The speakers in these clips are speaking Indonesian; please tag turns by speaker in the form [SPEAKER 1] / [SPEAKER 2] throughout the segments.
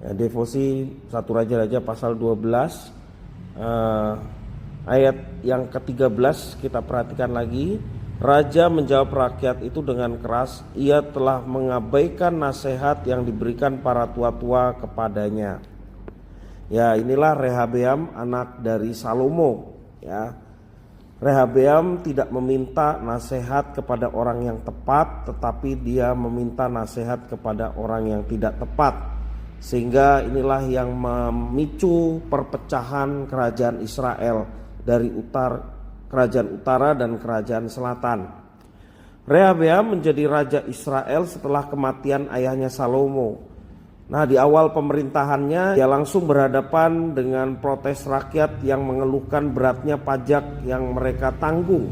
[SPEAKER 1] Ya, devosi 1 Raja-Raja pasal 12 ayat yang ke-13 kita perhatikan lagi. Raja menjawab rakyat itu dengan keras, ia telah mengabaikan nasihat yang diberikan para tua-tua kepadanya. Ya, inilah Rehabeam anak dari Salomo. Ya, Rehabeam tidak meminta nasihat kepada orang yang tepat, tetapi dia meminta nasihat kepada orang yang tidak tepat. Sehingga inilah yang memicu perpecahan kerajaan Israel dari kerajaan utara dan kerajaan selatan. Rehabeam menjadi raja Israel setelah kematian ayahnya Salomo. Nah, di awal pemerintahannya dia langsung berhadapan dengan protes rakyat yang mengeluhkan beratnya pajak yang mereka tanggung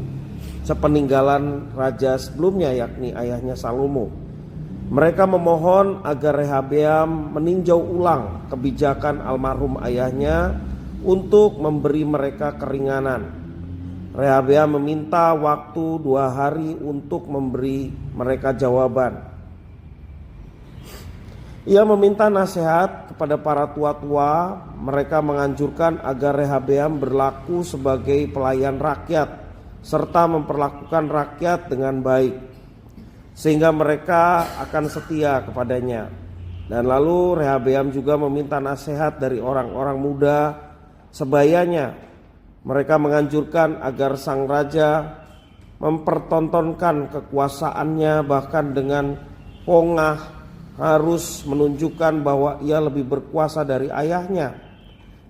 [SPEAKER 1] sepeninggalan raja sebelumnya, yakni ayahnya Salomo. Mereka memohon agar Rehabeam meninjau ulang kebijakan almarhum ayahnya untuk memberi mereka keringanan. Rehabeam meminta waktu 2 hari untuk memberi mereka jawaban. Ia meminta nasihat kepada para tua-tua. Mereka menganjurkan agar Rehabeam berlaku sebagai pelayan rakyat serta memperlakukan rakyat dengan baik, sehingga mereka akan setia kepadanya. Dan lalu Rehabeam juga meminta nasihat dari orang-orang muda sebayanya. Mereka menganjurkan agar sang raja mempertontonkan kekuasaannya, bahkan dengan pongah harus menunjukkan bahwa ia lebih berkuasa dari ayahnya.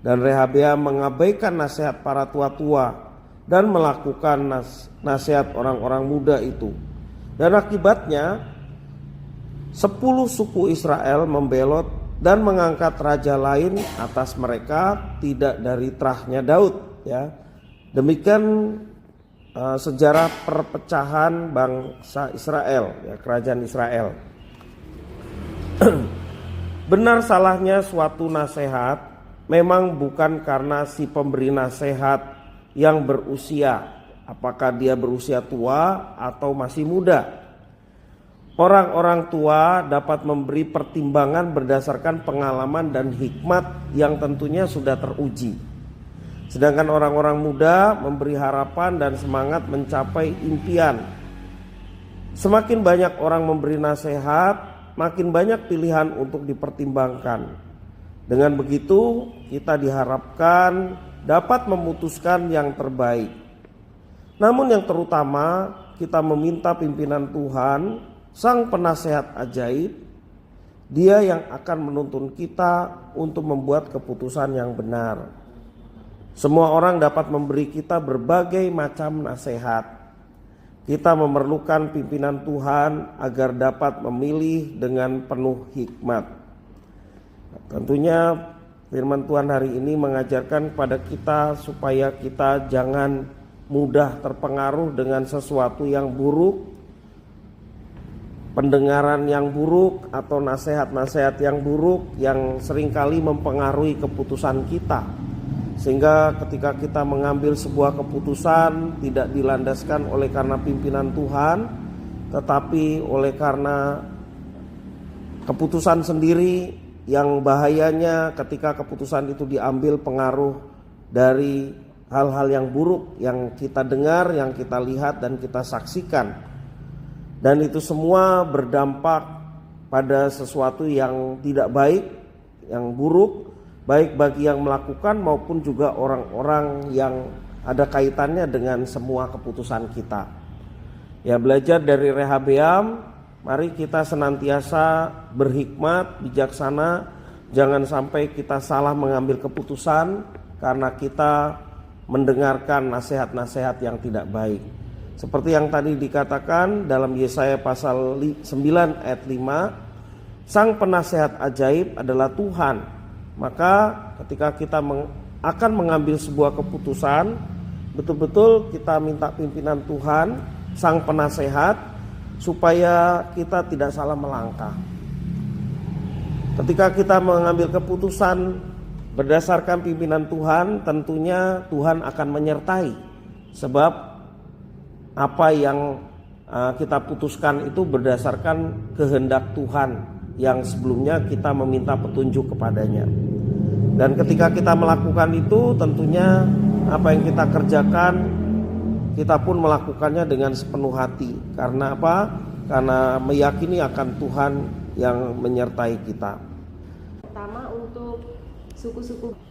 [SPEAKER 1] Dan Rehabeam mengabaikan nasihat para tua-tua dan melakukan nasihat orang-orang muda itu. Dan akibatnya 10 suku Israel membelot dan mengangkat raja lain atas mereka, tidak dari terahnya Daud. Ya, demikian sejarah perpecahan bangsa Israel, ya, kerajaan Israel. Benar salahnya suatu nasihat memang bukan karena si pemberi nasihat yang berusia, apakah dia berusia tua atau masih muda. Orang-orang tua dapat memberi pertimbangan berdasarkan pengalaman dan hikmat yang tentunya sudah teruji. Sedangkan orang-orang muda memberi harapan dan semangat mencapai impian. Semakin banyak orang memberi nasihat, makin banyak pilihan untuk dipertimbangkan. Dengan begitu, kita diharapkan dapat memutuskan yang terbaik. Namun yang terutama, kita meminta pimpinan Tuhan, Sang Penasehat ajaib, Dia yang akan menuntun kita untuk membuat keputusan yang benar. Semua orang dapat memberi kita berbagai macam nasihat. Kita memerlukan pimpinan Tuhan agar dapat memilih dengan penuh hikmat. Tentunya firman Tuhan hari ini mengajarkan kepada kita supaya kita jangan mudah terpengaruh dengan sesuatu yang buruk, pendengaran yang buruk atau nasihat-nasihat yang buruk yang seringkali mempengaruhi keputusan kita. Sehingga ketika kita mengambil sebuah keputusan tidak dilandaskan oleh karena pimpinan Tuhan, tetapi oleh karena keputusan sendiri, yang bahayanya ketika keputusan itu diambil pengaruh dari hal-hal yang buruk yang kita dengar, yang kita lihat dan kita saksikan. Dan itu semua berdampak pada sesuatu yang tidak baik, yang buruk, baik bagi yang melakukan maupun juga orang-orang yang ada kaitannya dengan semua keputusan kita. Ya, belajar dari Rehabeam, mari kita senantiasa berhikmat, bijaksana. Jangan sampai kita salah mengambil keputusan karena kita mendengarkan nasihat-nasihat yang tidak baik. Seperti yang tadi dikatakan dalam Yesaya pasal 9 ayat 5, Sang Penasehat ajaib adalah Tuhan. Maka ketika kita akan mengambil sebuah keputusan, betul-betul kita minta pimpinan Tuhan, Sang Penasehat, supaya kita tidak salah melangkah. Ketika kita mengambil keputusan berdasarkan pimpinan Tuhan, tentunya Tuhan akan menyertai. Sebab apa yang kita putuskan itu berdasarkan kehendak Tuhan yang sebelumnya kita meminta petunjuk kepadanya. Dan ketika kita melakukan itu, tentunya apa yang kita kerjakan, kita pun melakukannya dengan sepenuh hati. Karena apa? Karena meyakini akan Tuhan yang menyertai kita.
[SPEAKER 2] Pertama untuk suku-suku